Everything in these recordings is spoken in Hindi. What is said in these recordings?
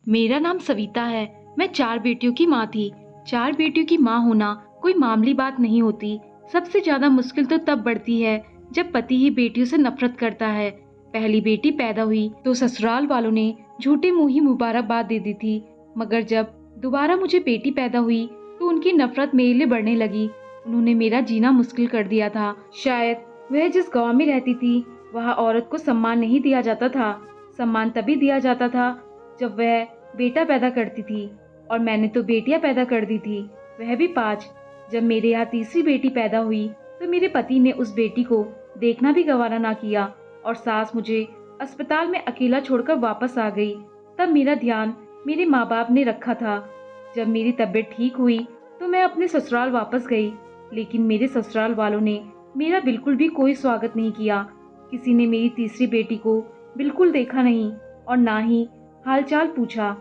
मेरा नाम सविता है। मैं 4 बेटियों की माँ थी। 4 बेटियों की माँ होना कोई मामूली बात नहीं होती। सबसे ज्यादा मुश्किल तो तब बढ़ती है जब पति ही बेटियों से नफरत करता है। पहली बेटी पैदा हुई तो ससुराल वालों ने झूठे मुंह ही मुबारकबाद दे दी थी, मगर जब दोबारा मुझे बेटी पैदा हुई तो उनकी नफरत मेरे लिए बढ़ने लगी। उन्होंने मेरा जीना मुश्किल कर दिया था। शायद वह जिस गांव में रहती थी वहाँ औरत को सम्मान नहीं दिया जाता था। सम्मान तभी दिया जाता था जब वह बेटा पैदा करती थी, और मैंने तो बेटियां पैदा कर दी थी, वह भी 5। जब मेरे यहाँ तीसरी बेटी पैदा हुई तो मेरे पति ने उस बेटी को देखना भी गवारा ना किया और सास मुझे अस्पताल में अकेला छोड़कर वापस आ गई। तब मेरा ध्यान मेरे माँ बाप ने रखा था। जब मेरी तबीयत ठीक हुई तो मैं अपने ससुराल वापस गई, लेकिन मेरे ससुराल वालों ने मेरा बिल्कुल भी कोई स्वागत नहीं किया। किसी ने मेरी तीसरी बेटी को बिल्कुल देखा नहीं और ना ही हालचाल पूछा।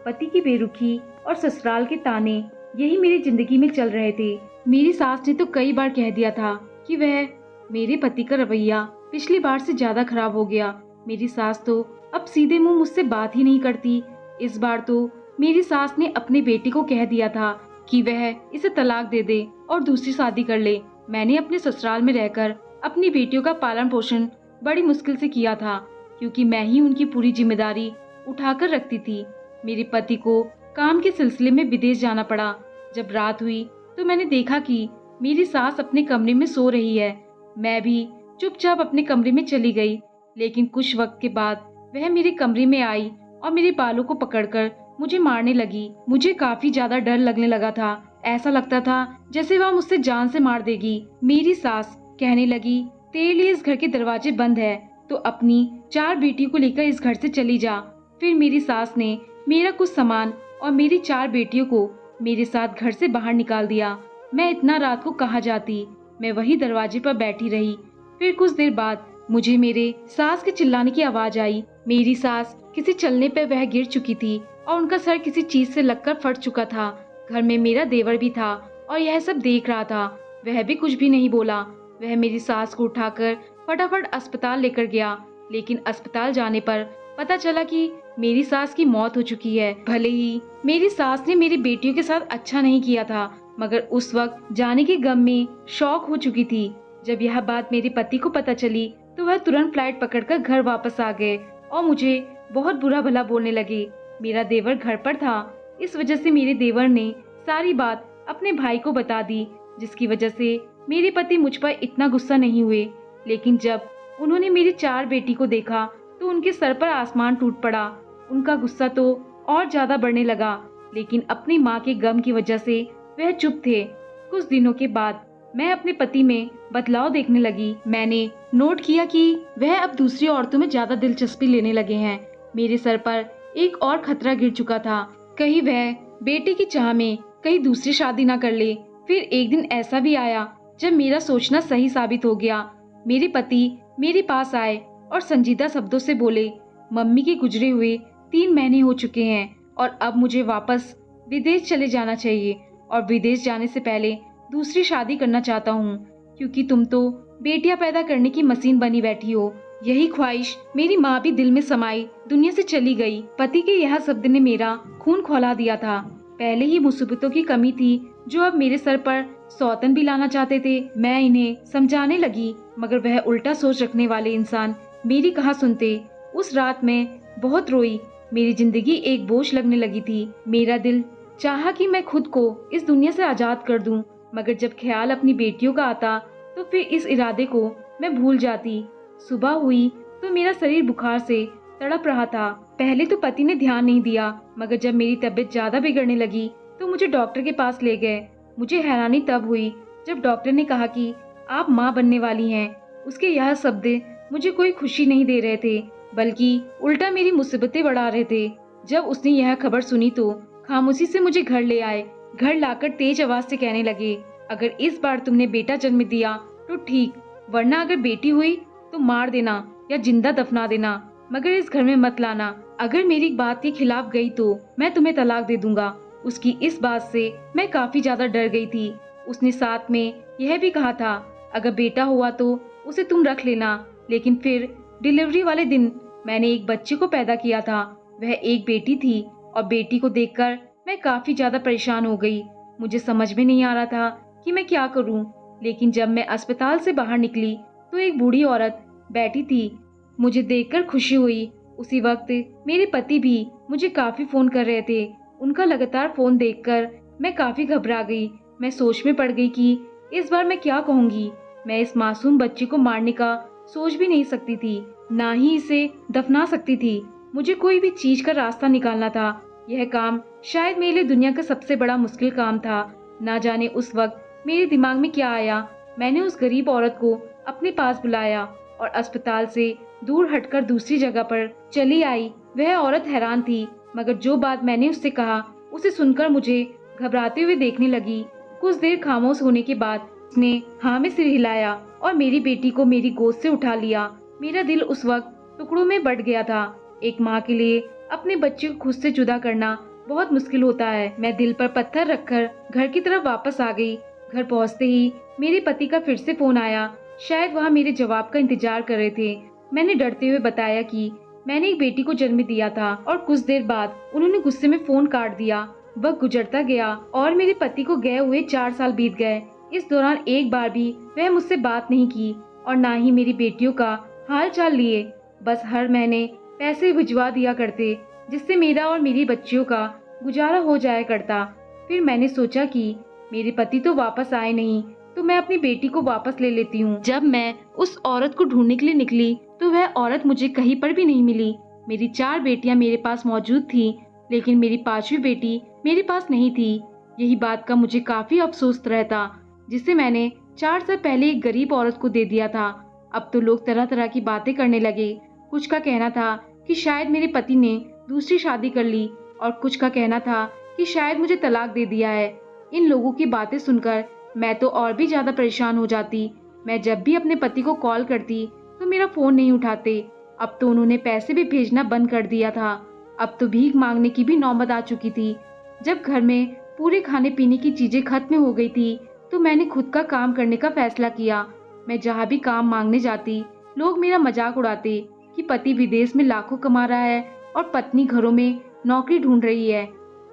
पति की बेरुखी और ससुराल के ताने यही मेरी जिंदगी में चल रहे थे। मेरी सास ने तो कई बार कह दिया था कि वह मेरे पति का रवैया पिछली बार से ज्यादा खराब हो गया। मेरी सास तो अब सीधे मुंह मुझसे बात ही नहीं करती। इस बार तो मेरी सास ने अपने बेटे को कह दिया था कि वह इसे तलाक दे दे और दूसरी शादी कर ले। मैंने अपने ससुराल में रहकर अपनी बेटियों का पालन पोषण बड़ी मुश्किल से किया था, क्योंकि मैं ही उनकी पूरी जिम्मेदारी उठाकर रखती थी। मेरे पति को काम के सिलसिले में विदेश जाना पड़ा। जब रात हुई तो मैंने देखा कि मेरी सास अपने कमरे में सो रही है। मैं भी चुपचाप अपने कमरे में चली गई, लेकिन कुछ वक्त के बाद वह मेरे कमरे में आई और मेरे बालों को पकड़कर मुझे मारने लगी। मुझे काफी ज्यादा डर लगने लगा था। ऐसा लगता था जैसे वह मुझसे जान से मार देगी। मेरी सास कहने लगी, तेरे लिए इस घर के दरवाजे बंद है तो अपनी 4 बेटियों को लेकर इस घर से चली जा। फिर मेरी सास ने मेरा कुछ सामान और मेरी 4 बेटियों को मेरे साथ घर से बाहर निकाल दिया। मैं इतना रात को कहाँ जाती। मैं वही दरवाजे पर बैठी रही। फिर कुछ देर बाद मुझे मेरे सास के चिल्लाने की आवाज आई। मेरी सास किसी चलने पर वह गिर चुकी थी और उनका सर किसी चीज से लगकर फट चुका था। घर में मेरा देवर भी था और यह सब देख रहा था। वह भी कुछ भी नहीं बोला। वह मेरी सास को उठाकर फटाफट अस्पताल लेकर गया, लेकिन अस्पताल जाने पर पता चला कि मेरी सास की मौत हो चुकी है। भले ही मेरी सास ने मेरी बेटियों के साथ अच्छा नहीं किया था, मगर उस वक्त जाने के गम में शौक हो चुकी थी। जब यह बात मेरे पति को पता चली तो वह तुरंत फ्लाइट पकड़कर घर वापस आ गए और मुझे बहुत बुरा भला बोलने लगे। मेरा देवर घर पर था, इस वजह से मेरे देवर ने सारी बात अपने भाई को बता दी, जिसकी वजह से मेरे पति मुझ पर इतना गुस्सा नहीं हुए। लेकिन जब उन्होंने मेरी 4 बेटी को देखा तो उनके सर पर आसमान टूट पड़ा। उनका गुस्सा तो और ज्यादा बढ़ने लगा, लेकिन अपनी माँ के गम की वजह से वह चुप थे। कुछ दिनों के बाद मैं अपने पति में बदलाव देखने लगी। मैंने नोट किया कि वह अब दूसरी औरतों में ज्यादा दिलचस्पी लेने लगे हैं। मेरे सर पर एक और खतरा गिर चुका था, कहीं वह बेटे की चाह में कहीं दूसरी शादी ना कर ले। फिर एक दिन ऐसा भी आया जब मेरा सोचना सही साबित हो गया। मेरे पति मेरे पास आए और संजीदा शब्दों से बोले, मम्मी के गुजरे हुए 3 महीने हो चुके हैं और अब मुझे वापस विदेश चले जाना चाहिए, और विदेश जाने से पहले दूसरी शादी करना चाहता हूँ, क्योंकि तुम तो बेटियां पैदा करने की मशीन बनी बैठी हो। यही ख्वाहिश मेरी माँ भी दिल में समाई दुनिया से चली गई। पति के यह शब्द ने मेरा खून खौला दिया था। पहले ही मुसीबतों की कमी थी जो अब मेरे सर पर सौतन भी लाना चाहते थे। मैं इन्हें समझाने लगी, मगर वह उल्टा सोच रखने वाले इंसान मेरी कहाँ सुनते। उस रात मैं बहुत रोई। मेरी जिंदगी एक बोझ लगने लगी थी। मेरा दिल चाहा कि मैं खुद को इस दुनिया से आजाद कर दूं, मगर जब ख्याल अपनी बेटियों का आता तो फिर इस इरादे को मैं भूल जाती। सुबह हुई तो मेरा शरीर बुखार से तड़प रहा था। पहले तो पति ने ध्यान नहीं दिया, मगर जब मेरी तबीयत ज्यादा बिगड़ने लगी तो मुझे डॉक्टर के पास ले गए। मुझे हैरानी तब हुई जब डॉक्टर ने कहा कि आप माँ बनने वाली हैं। उसके यह शब्द मुझे कोई खुशी नहीं दे रहे थे, बल्कि उल्टा मेरी मुसीबतें बढ़ा रहे थे। जब उसने यह खबर सुनी तो खामोशी से मुझे घर ले आए। घर लाकर तेज आवाज से कहने लगे, अगर इस बार तुमने बेटा जन्म दिया तो ठीक, वरना अगर बेटी हुई तो मार देना या जिंदा दफना देना, मगर इस घर में मत लाना। अगर मेरी बात के खिलाफ गई तो मैं तुम्हें तलाक दे दूंगा। उसकी इस बात से मैं काफी ज्यादा डर गई थी। उसने साथ में यह भी कहा था, अगर बेटा हुआ तो उसे तुम रख लेना। लेकिन फिर डिलीवरी वाले दिन मैंने एक बच्चे को पैदा किया था। वह एक बेटी थी। और बेटी को देखकर मैं काफी ज्यादा परेशान हो गई। मुझे समझ में नहीं आ रहा था कि मैं क्या करूं। लेकिन जब मैं अस्पताल से बाहर निकली तो एक बूढ़ी औरत बैठी थी। मुझे देखकर खुशी हुई। उसी वक्त मेरे पति भी मुझे काफी फोन कर रहे थे। उनका लगातार फोन देखकर मैं काफी घबरा गई। मैं सोच में पड़ गई कि इस बार मैं क्या कहूंगी। मैं इस मासूम बच्चे को मारने का सोच भी नहीं सकती थी, ना ही इसे दफना सकती थी। मुझे कोई भी चीज का रास्ता निकालना था। यह काम शायद मेरे लिए दुनिया का सबसे बड़ा मुश्किल काम था। ना जाने उस वक्त मेरे दिमाग में क्या आया। मैंने उस गरीब औरत को अपने पास बुलाया और अस्पताल से दूर हटकर दूसरी जगह पर चली आई। वह औरत हैरान थी, मगर जो बात मैंने उससे कहा उसे सुनकर मुझे घबराते हुए देखने लगी। कुछ देर खामोश होने के बाद उसने हाँ में सिर हिलाया और मेरी बेटी को मेरी गोद से उठा लिया। मेरा दिल उस वक्त टुकड़ों में बट गया था। एक माँ के लिए अपने बच्चे को खुद से जुदा करना बहुत मुश्किल होता है। मैं दिल पर पत्थर रखकर घर की तरफ वापस आ गई। घर पहुंचते ही मेरे पति का फिर से फोन आया। शायद वह मेरे जवाब का इंतजार कर रहे थे। मैंने डरते हुए बताया कि मैंने एक बेटी को जन्म दिया था और कुछ देर बाद उन्होंने गुस्से में फोन काट दिया। वक्त गुजरता गया और मेरे पति को गए हुए 4 साल बीत गए। इस दौरान एक बार भी वह मुझसे बात नहीं की और ना ही मेरी बेटियों का हाल चाल लिए। बस हर महीने पैसे भिजवा दिया करते, जिससे मेरा और मेरी बच्चियों का गुजारा हो जाया करता। फिर मैंने सोचा कि मेरे पति तो वापस आए नहीं, तो मैं अपनी बेटी को वापस ले लेती हूँ। जब मैं उस औरत को ढूंढने के लिए निकली तो वह औरत मुझे कहीं पर भी नहीं मिली। मेरी 4 बेटियां मेरे पास मौजूद थी, लेकिन मेरी 5वीं बेटी मेरे पास नहीं थी। यही बात का मुझे काफी अफसोस रहता, जिसे मैंने 4 साल पहले एक गरीब औरत को दे दिया था। अब तो लोग तरह तरह की बातें करने लगे। कुछ का कहना था कि शायद मेरे पति ने दूसरी शादी कर ली और कुछ का कहना था कि शायद मुझे तलाक दे दिया है। इन लोगों की बातें सुनकर मैं तो और भी ज्यादा परेशान हो जाती। मैं जब भी अपने पति को कॉल करती तो मेरा फोन नहीं उठाते। अब तो उन्होंने पैसे भी भेजना बंद कर दिया था। अब तो भीख मांगने की भी नौबत आ चुकी थी। जब घर में पूरे खाने पीने की चीजें खत्म हो गई थी तो मैंने खुद का काम करने का फैसला किया। मैं जहाँ भी काम मांगने जाती लोग मेरा मजाक उड़ाते कि पति विदेश में लाखों कमा रहा है और पत्नी घरों में नौकरी ढूंढ रही है।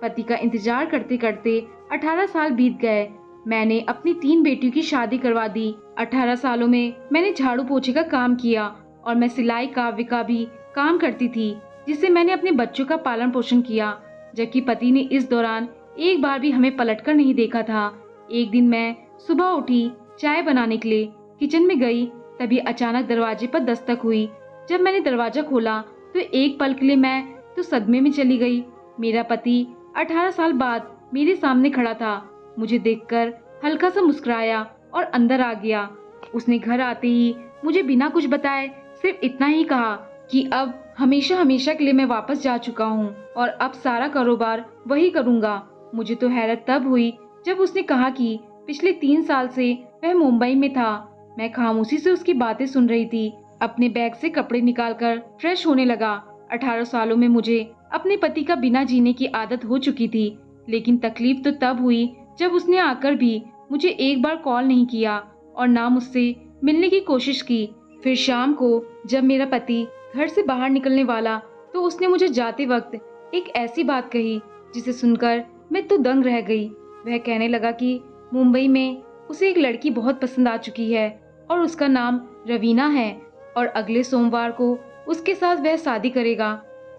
पति का इंतजार करते करते 18 साल बीत गए। मैंने अपनी 3 बेटियों की शादी करवा दी। 18 सालों में मैंने झाड़ू पोछे का काम किया और मैं सिलाई काव्य का भी काम करती थी, जिससे मैंने अपने बच्चों का पालन पोषण किया। जबकि पति ने इस दौरान एक बार भी हमें पलटकर नहीं देखा था। एक दिन मैं सुबह उठी, चाय बनाने के लिए किचन में गई, तभी अचानक दरवाजे पर दस्तक हुई। जब मैंने दरवाजा खोला तो एक पल के लिए मैं तो सदमे में चली गई। मेरा पति 18 साल बाद मेरे सामने खड़ा था। मुझे देखकर हल्का सा मुस्कुराया और अंदर आ गया। उसने घर आते ही मुझे बिना कुछ बताए सिर्फ इतना ही कहा कि अब हमेशा हमेशा के लिए मैं वापस जा चुका हूँ और अब सारा कारोबार वही करूँगा। मुझे तो हैरत तब हुई जब उसने कहा कि पिछले 3 साल से वह मुंबई में था। मैं खामोशी से उसकी बातें सुन रही थी। अपने बैग से कपड़े निकालकर फ्रेश होने लगा। 18 सालों में मुझे अपने पति का बिना जीने की आदत हो चुकी थी, लेकिन तकलीफ तो तब हुई जब उसने आकर भी मुझे एक बार कॉल नहीं किया और ना मुझसे मिलने की कोशिश की। फिर शाम को जब मेरा पति घर से बाहर निकलने वाला तो उसने मुझे जाते वक्त एक ऐसी बात कही जिसे सुनकर मैं तो दंग रह गई। वह कहने लगा कि मुंबई में उसे एक लड़की बहुत पसंद आ चुकी है और उसका नाम रवीना है और अगले सोमवार को उसके साथ वह शादी करेगा।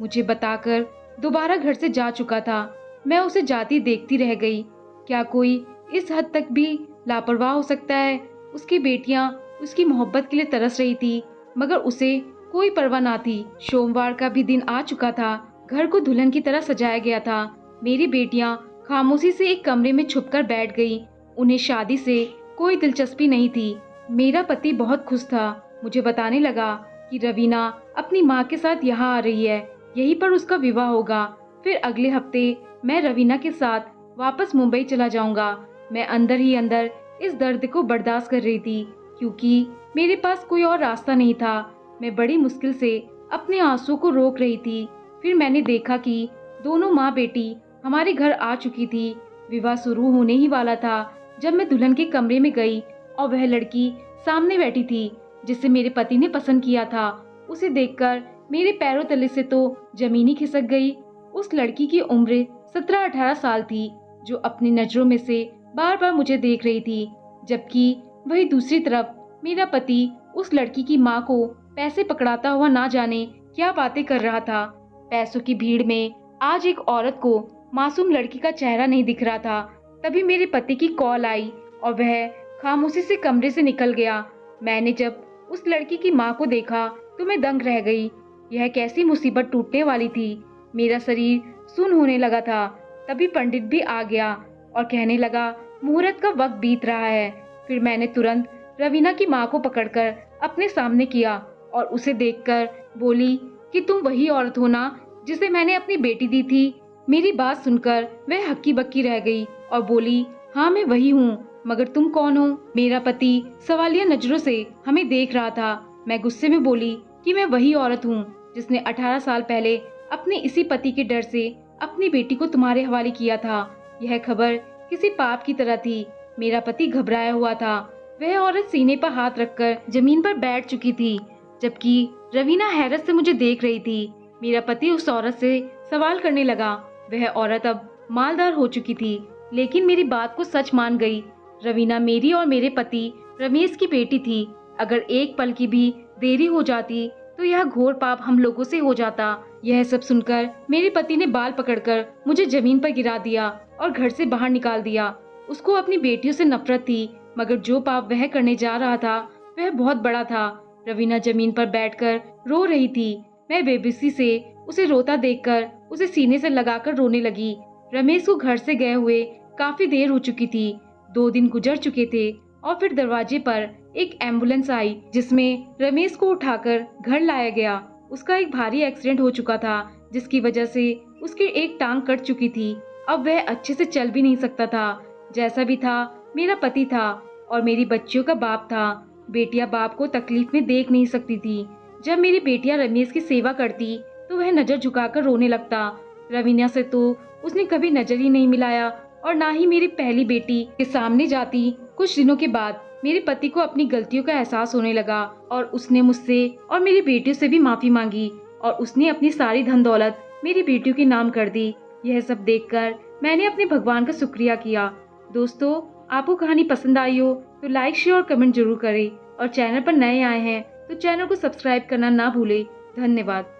मुझे बताकर दोबारा घर से जा चुका था। मैं उसे जाती देखती रह गई। क्या कोई इस हद तक भी लापरवाह हो सकता है? उसकी बेटियां उसकी मोहब्बत के लिए तरस रही थी, मगर उसे कोई परवाह ना थी। सोमवार का भी दिन आ चुका था। घर को दुल्हन की तरह सजाया गया था। मेरी बेटियां खामोशी से एक कमरे में छुपकर बैठ गई। उन्हें शादी से कोई दिलचस्पी नहीं थी। मेरा पति बहुत खुश था। मुझे बताने लगा कि रवीना अपनी माँ के साथ यहाँ आ रही है, यहीं पर उसका विवाह होगा। फिर अगले हफ्ते मैं रवीना के साथ वापस मुंबई चला जाऊंगा। मैं अंदर ही अंदर इस दर्द को बर्दाश्त कर रही थी, क्योंकि मेरे पास कोई और रास्ता नहीं था। मैं बड़ी मुश्किल से अपने आंसुओं को रोक रही थी। फिर मैंने देखा कि दोनों माँ बेटी हमारे घर आ चुकी थी। विवाह शुरू होने ही वाला था जब मैं दुल्हन के कमरे में गई और वह लड़की सामने बैठी थी जिसे मेरे पति ने पसंद किया था। उसे देखकर मेरे पैरों तले से तो जमीन ही खिसक गई। उस लड़की की उम्र 17-18 साल थी, जो अपनी नजरों में से बार बार मुझे देख रही थी, जबकि वही दूसरी तरफ मेरा पति उस लड़की की माँ को पैसे पकड़ाता हुआ ना जाने क्या बातें कर रहा था। पैसों की भीड़ में आज एक औरत को मासूम लड़की का चेहरा नहीं दिख रहा था। तभी मेरे पति की कॉल आई और वह खामोशी से कमरे से निकल गया। मैंने जब उस लड़की की माँ को देखा तो मैं दंग रह गई। यह कैसी मुसीबत टूटने वाली थी। मेरा शरीर सुन्न होने लगा था। तभी पंडित भी आ गया और कहने लगा, मुहूर्त का वक्त बीत रहा है। फिर मैंने तुरंत रवीना की माँ को पकड़कर अपने सामने किया और उसे देखकर बोली कि तुम वही औरत हो ना जिसे मैंने अपनी बेटी दी थी। मेरी बात सुनकर वह हक्की बक्की रह गई और बोली, हाँ मैं वही हूँ, मगर तुम कौन हो? मेरा पति सवालिया नजरों से हमें देख रहा था। मैं गुस्से में बोली कि मैं वही औरत हूँ जिसने 18 साल पहले अपने इसी पति के डर से अपनी बेटी को तुम्हारे हवाले किया था। यह खबर किसी पाप की तरह थी। मेरा पति घबराया हुआ था। वह औरत सीने पर हाथ रखकर जमीन पर बैठ चुकी थी, जबकि रवीना हैरत से मुझे देख रही थी। मेरा पति उस औरत से सवाल करने लगा। वह औरत अब मालदार हो चुकी थी, लेकिन मेरी बात को सच मान गई। रवीना मेरी और मेरे पति रमेश की बेटी थी। अगर एक पल की भी देरी हो जाती तो यह घोर पाप हम लोगों से हो जाता। यह सब सुनकर मेरे पति ने बाल पकड़कर मुझे जमीन पर गिरा दिया और घर से बाहर निकाल दिया। उसको अपनी बेटियों से नफरत थी, मगर जो पाप वह करने जा रहा था वह बहुत बड़ा था। रवीना जमीन पर बैठकर रो रही थी। मैं बेबसी से उसे रोता देखकर उसे सीने से लगाकर रोने लगी। रमेश को घर से गए हुए काफी देर हो चुकी थी। 2 दिन गुजर चुके थे और फिर दरवाजे पर एक एम्बुलेंस आई जिसमें रमेश को उठाकर घर लाया गया। उसका एक भारी एक्सीडेंट हो चुका था, जिसकी वजह से उसकी एक टांग कट चुकी थी। अब वह अच्छे से चल भी नहीं सकता था। जैसा भी था, मेरा पति था और मेरी बच्चियों का बाप था। बेटियां बाप को तकलीफ में देख नहीं सकती थी। जब मेरी बेटियां रमेश की सेवा करती तो वह नजर झुकाकर रोने लगता। रवीना से तो उसने कभी नजर ही नहीं मिलाया और ना ही मेरी पहली बेटी के सामने जाती। कुछ दिनों के बाद मेरे पति को अपनी गलतियों का एहसास होने लगा और उसने मुझसे और मेरी बेटियों से भी माफी मांगी और उसने अपनी सारी धन दौलत मेरी बेटियों के नाम कर दी। यह सब देखकर मैंने अपने भगवान का शुक्रिया किया। दोस्तों, आपको कहानी पसंद आई हो तो लाइक, शेयर और कमेंट जरूर करें और चैनल पर नए आए हैं तो चैनल को सब्सक्राइब करना ना भूलें। धन्यवाद।